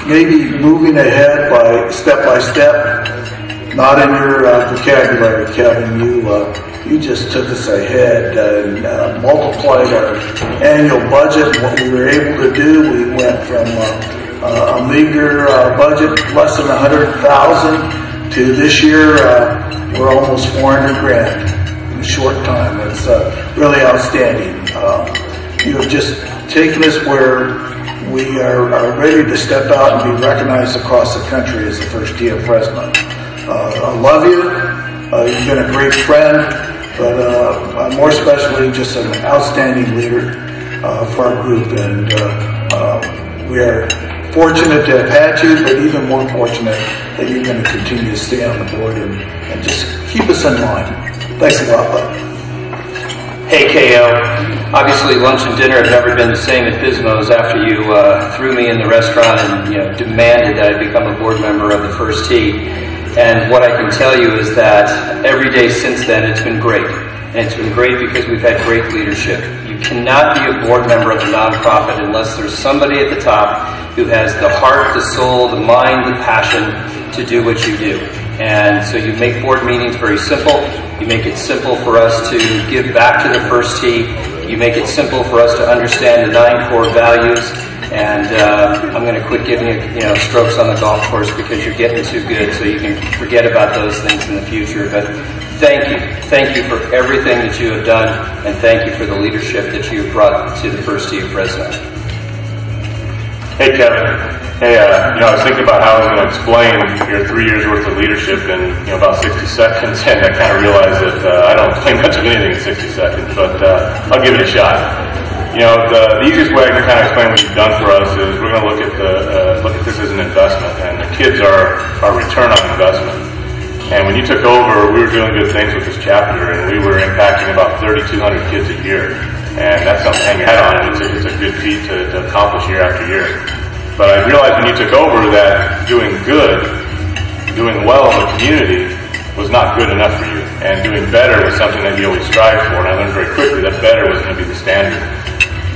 maybe moving ahead by step. Not in your vocabulary, Kevin. You just took us ahead and multiplied our annual budget. What we were able to do, we went from a meager budget, less than $100,000, to this year we're almost $400,000 in a short time. It's really outstanding. You have just taken us where we are ready to step out and be recognized across the country as the First Tee of Fresno. I love you. You've been a great friend, but more especially just an outstanding leader for our group. And we are fortunate to have had you, but even more fortunate that you're going to continue to stay on the board and just keep us in mind. Thanks a lot, bud. Hey, KO. Obviously, lunch and dinner have never been the same at Pismo's after you threw me in the restaurant and demanded that I become a board member of the First Tee. And what I can tell you is that every day since then, it's been great. And it's been great because we've had great leadership. You cannot be a board member of a nonprofit unless there's somebody at the top who has the heart, the soul, the mind, the passion to do what you do. And so you make board meetings very simple. You make it simple for us to give back to the First Tee. You make it simple for us to understand the 9 core values. And I'm going to quit giving you strokes on the golf course because you're getting too good, so you can forget about those things in the future. But thank you for everything that you have done, and thank you for the leadership that you have brought to the First Tee of Fresno. Hey, Kevin. Hey, I was thinking about how I was going to explain your 3 years worth of leadership in about 60 seconds, and I kind of realized that I don't explain much of anything in 60 seconds, but I'll give it a shot. The easiest way I can kind of explain what you've done for us is we're going to look at this as an investment, and the kids are our return on investment. And when you took over, we were doing good things with this chapter, and we were impacting about 3,200 kids a year. And that's something to hang your hat on, and it's a good feat to accomplish year after year. But I realized when you took over that doing well in the community was not good enough for you. And doing better was something that you always strived for. And I learned very quickly that better was going to be the standard.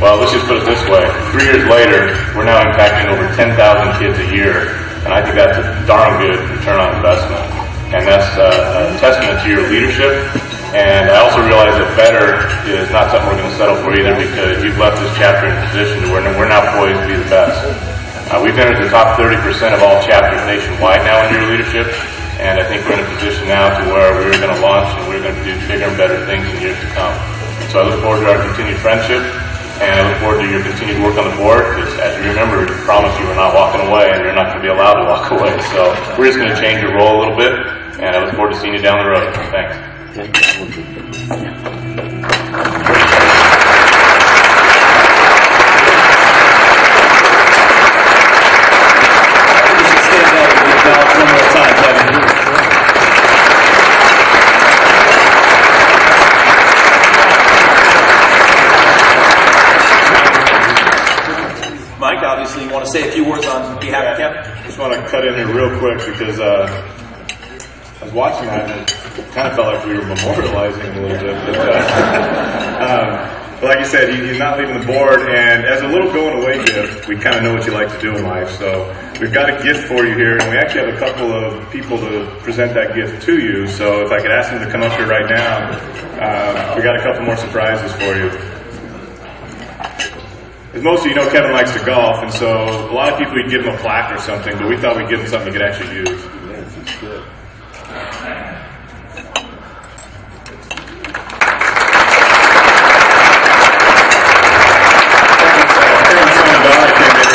Well, let's just put it this way. 3 years later, we're now impacting over 10,000 kids a year. And I think that's a darn good return on investment. And that's a testament to your leadership. And I also realize that better is not something we're going to settle for either, because you've left this chapter in a position to where we're now poised to be the best. We've entered the top 30% of all chapters nationwide now under your leadership, and I think we're in a position now to where we're going to launch and we're going to do bigger and better things in years to come. So I look forward to our continued friendship, and I look forward to your continued work on the board, because as you remember, you promised you were not walking away, and you're not going to be allowed to walk away. So we're just going to change your role a little bit, and I look forward to seeing you down the road. Thanks. Mike, obviously you want to say a few words on behalf of Kevin? I just want to cut in here real quick because I was watching that and it kind of felt like we were memorializing a little bit. But like you said, he's not leaving the board, and as a little going away gift, we kind of know what you like to do in life. So we've got a gift for you here, and we actually have a couple of people to present that gift to you. So if I could ask them to come up here right now, we got a couple more surprises for you. As most of you know, Kevin likes to golf, and so a lot of people would give him a plaque or something, but we thought we'd give him something he could actually use. Yes, it's good.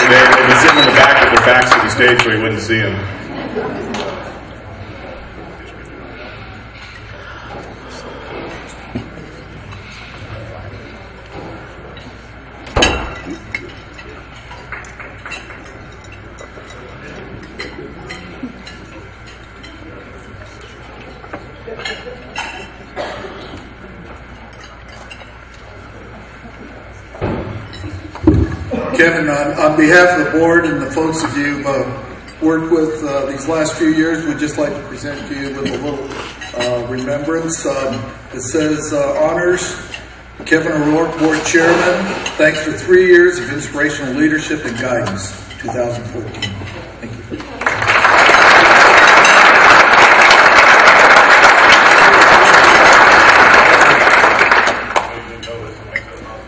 They'd be sitting in the back with their backs to the stage so he wouldn't see them. Kevin, on behalf of the board and the folks that you've worked with these last few years, we'd just like to present to you with a little remembrance. It says, honors Kevin O'Rourke, board chairman. Thanks for 3 years of inspirational leadership and guidance, 2014. Thank you.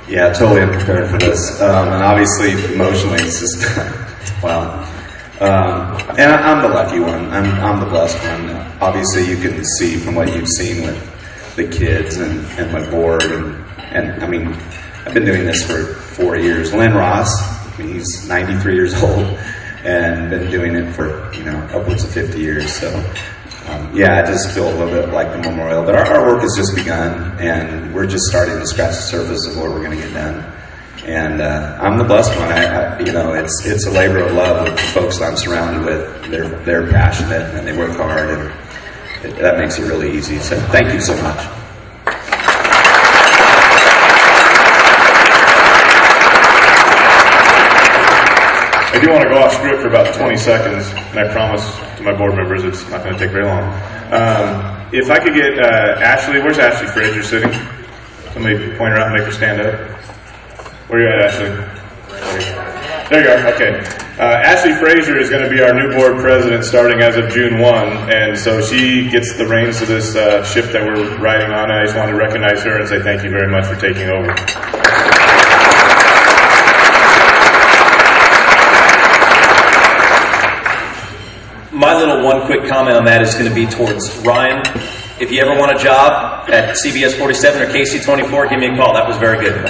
Yeah, totally unprepared for this. And obviously, emotionally, it's just, wow. And I'm the lucky one. I'm the blessed one. Obviously, you can see from what you've seen with the kids and my board. And I mean, I've been doing this for 4 years. Len Ross, he's 93 years old and been doing it for, upwards of 50 years. So, yeah, I just feel a little bit like the memorial. But our work has just begun, and we're just starting to scratch the surface of what we're going to get done. And I'm the blessed one. It's a labor of love with the folks that I'm surrounded with. They're passionate and they work hard, and that makes it really easy. So thank you so much. I do want to go off script for about 20 seconds, and I promise to my board members it's not going to take very long. If I could get Ashley, where's Ashley Frazier sitting? Somebody point her out and make her stand up. Where are you at, Ashley? There you are, okay. Ashley Frazier is going to be our new board president starting as of June 1, and so she gets the reins of this ship that we're riding on, and I just want to recognize her and say thank you very much for taking over. My little one quick comment on that is going to be towards Ryan. If you ever want a job at CBS 47 or KC24, give me a call. That was very good.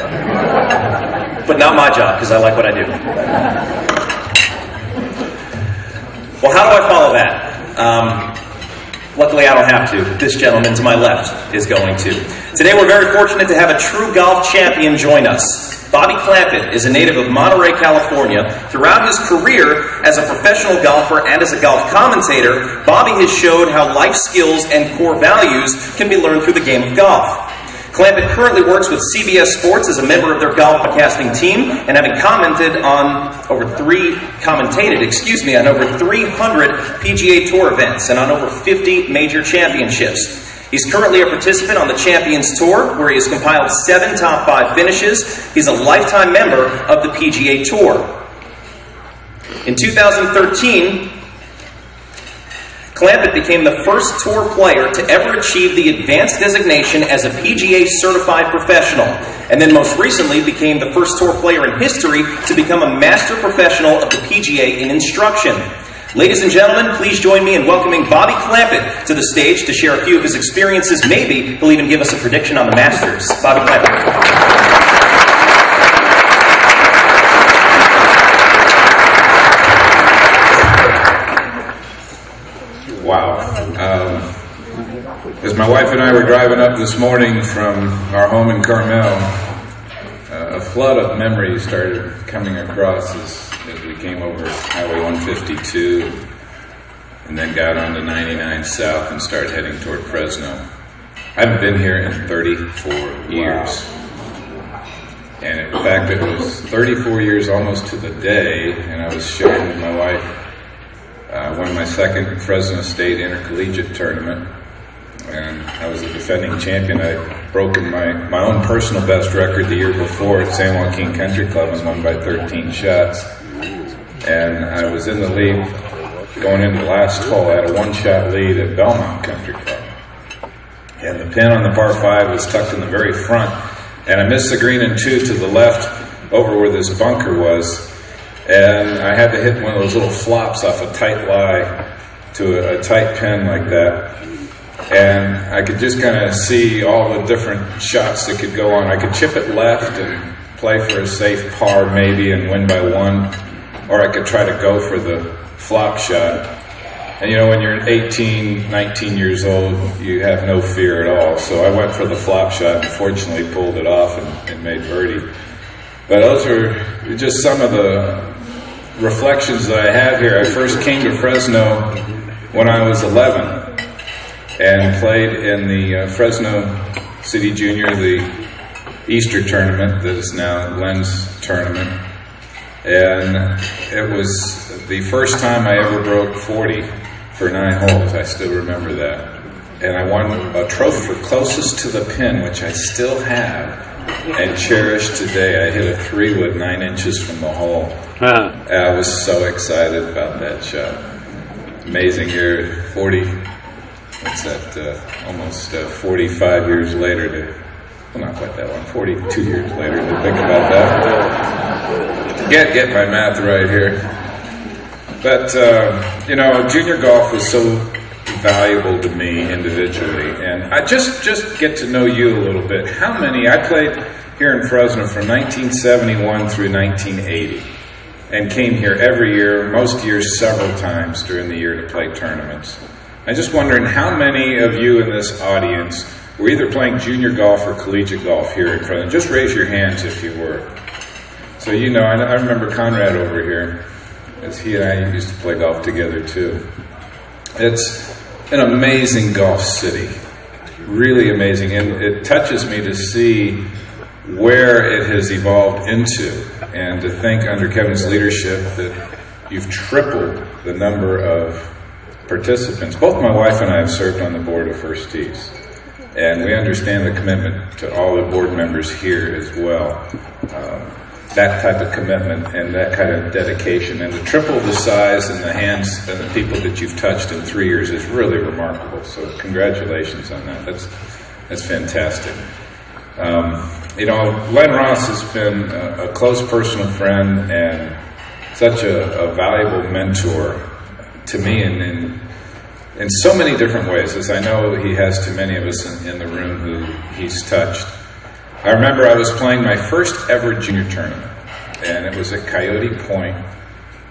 But not my job, because I like what I do. Well, how do I follow that? Luckily, I don't have to. This gentleman to my left is going to. Today, we're very fortunate to have a true golf champion join us. Bobby Clampett is a native of Monterey, California. Throughout his career as a professional golfer and as a golf commentator, Bobby has showed how life skills and core values can be learned through the game of golf. Clampett currently works with CBS Sports as a member of their golf broadcasting team, and having commentated on over 300 PGA Tour events and on over 50 major championships. He's currently a participant on the Champions Tour, where he has compiled 7 top 5 finishes. He's a lifetime member of the PGA Tour. In 2013, Clampett became the first tour player to ever achieve the advanced designation as a PGA certified professional, and then most recently became the first tour player in history to become a master professional of the PGA in instruction. Ladies and gentlemen, please join me in welcoming Bobby Clampett to the stage to share a few of his experiences. Maybe he'll even give us a prediction on the Masters. Bobby Clampett. Wow. As my wife and I were driving up this morning from our home in Carmel, a flood of memories started coming across as we came over Highway 152 and then got onto 99 South and started heading toward Fresno. I haven't been here in 34 years. And in fact, it was 34 years almost to the day, and I was sharing with my wife won my second Fresno State Intercollegiate Tournament, and I was a defending champion. I'd broken my own personal best record the year before at San Joaquin Country Club and won by 13 shots. And I was in the lead going into the last hole. I had a one-shot lead at Belmont Country Club. And the pin on the par 5 was tucked in the very front, and I missed the green in 2 to the left over where this bunker was. And I had to hit one of those little flops off a tight lie to a tight pin like that. And I could just kind of see all the different shots that could go on. I could chip it left and play for a safe par maybe and win by 1. Or I could try to go for the flop shot. And you know, when you're 18, 19 years old, you have no fear at all. So I went for the flop shot and fortunately pulled it off and made birdie. But those are just some of the reflections that I have here. I first came to Fresno when I was 11 and played in the Fresno City Junior, the Easter tournament that is now Len's tournament. And it was the first time I ever broke 40 for 9 holes. I still remember that. And I won a trophy for closest to the pin, which I still have and cherish today. I hit a 3-wood 9 inches from the hole. I was so excited about that shot. Amazing here, 40, what's that, almost 45 years later well, not quite that long, 42 years later to think about that. Get my math right here. But, you know, junior golf was so valuable to me individually, and I just get to know you a little bit. How many, I played here in Fresno from 1971 through 1980 and came here every year, most years several times during the year to play tournaments. I'm just wondering how many of you in this audience were either playing junior golf or collegiate golf here in Fresno. Just raise your hands if you were. So you know, I remember Conrad over here, as he and I used to play golf together too. It's an amazing golf city, really amazing, and it touches me to see where it has evolved into, and to think under Kevin's leadership that you've tripled the number of participants. Both my wife and I have served on the board of First Tees, and we understand the commitment to all the board members here as well. That type of commitment and that kind of dedication, and to triple the size and the hands and the people that you've touched in 3 years is really remarkable. So congratulations on that. That's fantastic. You know, Len Ross has been a close personal friend and such a valuable mentor to me in so many different ways, as I know he has to many of us in the room who he's touched. I remember I was playing my first ever junior tournament, and it was at Coyote Point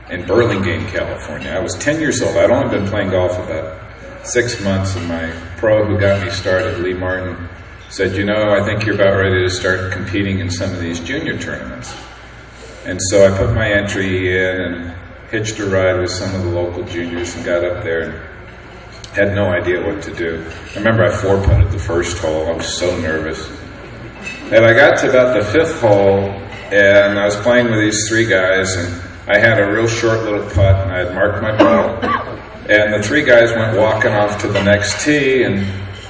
in Burlingame, California. I was 10 years old. I'd only been playing golf about 6 months, and my pro who got me started, Lee Martin, said, you know, I think you're about ready to start competing in some of these junior tournaments. And so I put my entry in and hitched a ride with some of the local juniors and got up there and had no idea what to do. I remember I 4-putted the first hole. I was so nervous. And I got to about the 5th hole, and I was playing with these 3 guys, and I had a real short little putt, and I had marked my ball. And the 3 guys went walking off to the next tee, and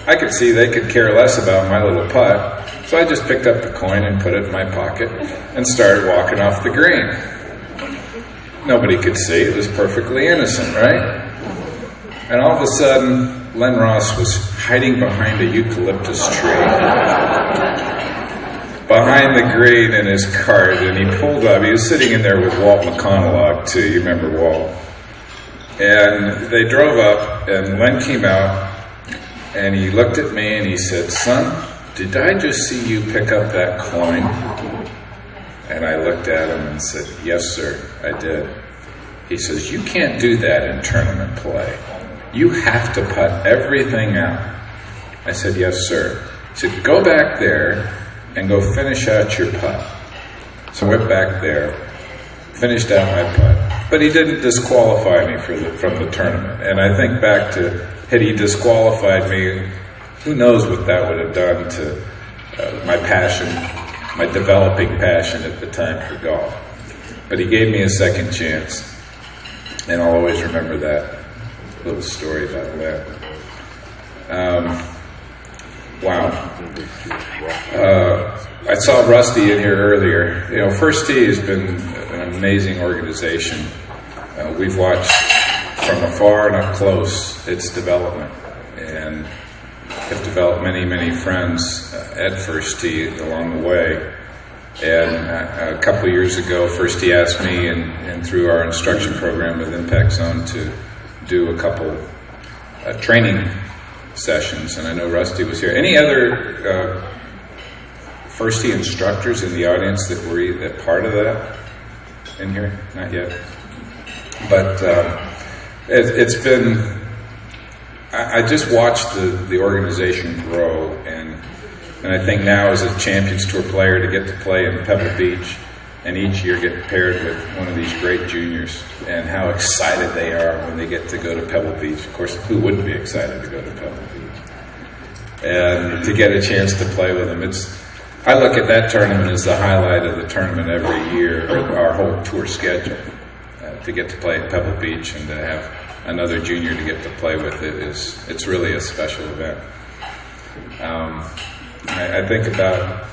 I could see they could care less about my little putt. So I just picked up the coin and put it in my pocket and started walking off the green. Nobody could see. It was perfectly innocent, right? And all of a sudden, Len Ross was hiding behind a eucalyptus tree, behind the green in his cart, and he pulled up. He was sitting in there with Walt McConnell, too. You remember Walt? And they drove up, and Len came out, and he looked at me, and he said, "Son, did I just see you pick up that coin?" And I looked at him and said, "Yes, sir, I did." He says, "You can't do that in tournament play. You have to putt everything out." I said, "Yes, sir." He said, "Go back there and go finish out your putt." So I went back there, finished out my putt. But he didn't disqualify me from the tournament. And I think back to, had he disqualified me, who knows what that would have done to my passion, my developing passion at the time for golf. But he gave me a second chance. And I'll always remember that little story about that. Wow. I saw Rusty in here earlier. You know, First Tee has been an amazing organization. We've watched from afar and up close its development, and have developed many, many friends at First Tee along the way. And a couple of years ago, First Tee asked me, and through our instruction program with Impact Zone, to do a couple training sessions, and I know Rusty was here. Any other First Tee instructors in the audience that were a part of that in here? Not yet. But it's been, I just watched the organization grow, and I think now as a Champions Tour player to get to play in Pebble Beach and each year get paired with one of these great juniors, and how excited they are when they get to go to Pebble Beach. Of course, who wouldn't be excited to go to Pebble Beach? And to get a chance to play with them. I look at that tournament as the highlight of the tournament every year, or our whole tour schedule. To get to play at Pebble Beach and to have another junior to get to play with it's really a special event. I think about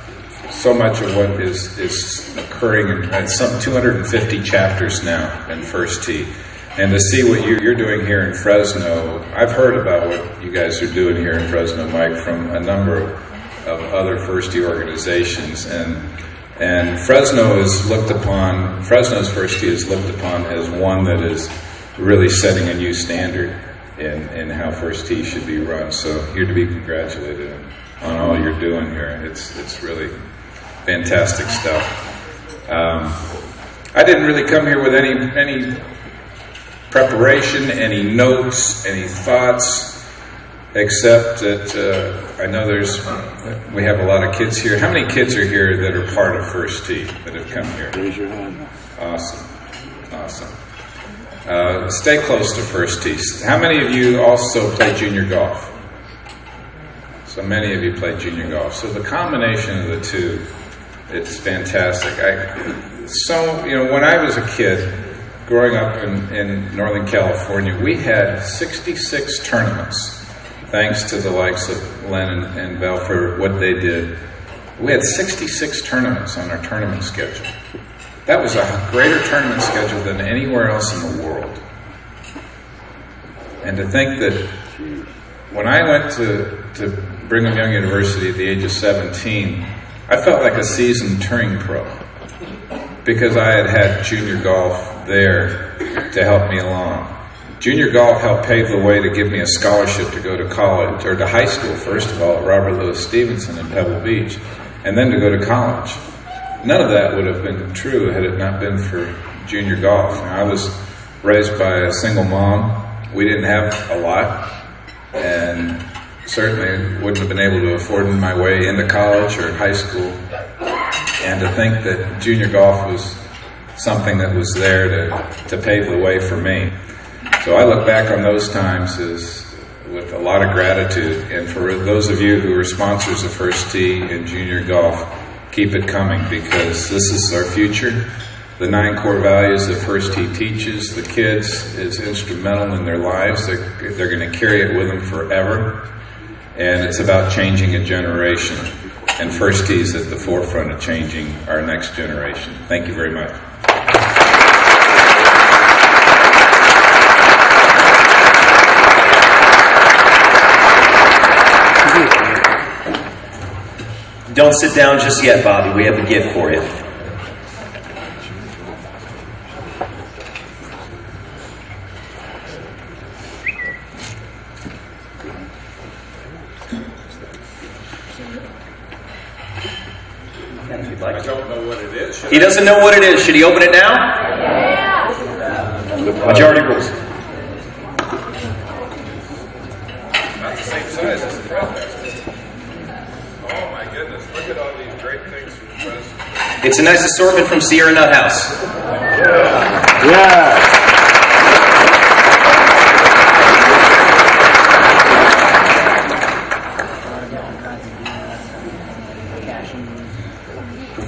so much of what is occurring in some 250 chapters now in First Tee, and to see what you're doing here in Fresno. I've heard about what you guys are doing here in Fresno, Mike, from a number of other First Tee organizations, and Fresno's First Tee is looked upon as one that is really setting a new standard in how First Tee should be run. So you're to be congratulated on all you're doing here. It's really fantastic stuff. I didn't really come here with any preparation, any notes, any thoughts, except that I know we have a lot of kids here. How many kids are here that are part of First Tee that have come here? Raise your hand. Awesome. Stay close to First Tee. How many of you also play junior golf? So many of you play junior golf. So the combination of the two, it's fantastic. When I was a kid, growing up in Northern California, we had 66 tournaments. Thanks to the likes of Len and Vel for what they did. We had 66 tournaments on our tournament schedule. That was a greater tournament schedule than anywhere else in the world. And to think that when I went to Brigham Young University at the age of 17, I felt like a seasoned touring pro, because I had junior golf there to help me along. Junior golf helped pave the way to give me a scholarship to go to college, or to high school, first of all, at Robert Louis Stevenson in Pebble Beach, and then to go to college. None of that would have been true had it not been for junior golf. Now, I was raised by a single mom. We didn't have a lot, and certainly wouldn't have been able to afford my way into college or high school. And to think that junior golf was something that was there to pave the way for me. So I look back on those times with a lot of gratitude. And for those of you who are sponsors of First Tee and junior golf, keep it coming, because this is our future. The 9 core values that First Tee teaches the kids is instrumental in their lives. They're going to carry it with them forever. And it's about changing a generation. And First Tee is at the forefront of changing our next generation. Thank you very much. Don't sit down just yet, Bobby. We have a gift for you. I don't know what it is. He doesn't know what it is. Should he open it now? Majority rules. Not the same size as the bread basket. Oh my goodness, look at all these great things from the president. It's a nice assortment from Sierra Nut House. Yeah.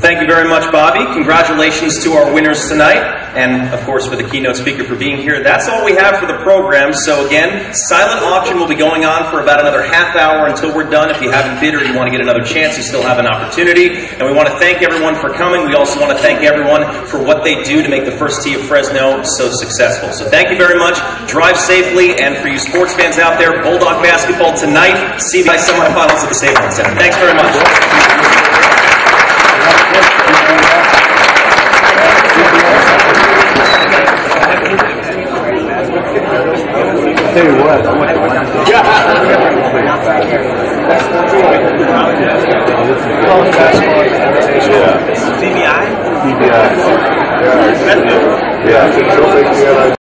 Thank you very much, Bobby. Congratulations to our winners tonight, and of course for the keynote speaker for being here. That's all we have for the program. So again, silent auction will be going on for about another half hour until we're done. If you haven't bid or you want to get another chance, you still have an opportunity. And we want to thank everyone for coming. We also want to thank everyone for what they do to make the First Tee of Fresno so successful. So thank you very much. Drive safely, and for you sports fans out there, Bulldog basketball tonight. See you by semifinals at the Safeway Center. Thanks very much. Tell you what. TBI? TBI. Yeah.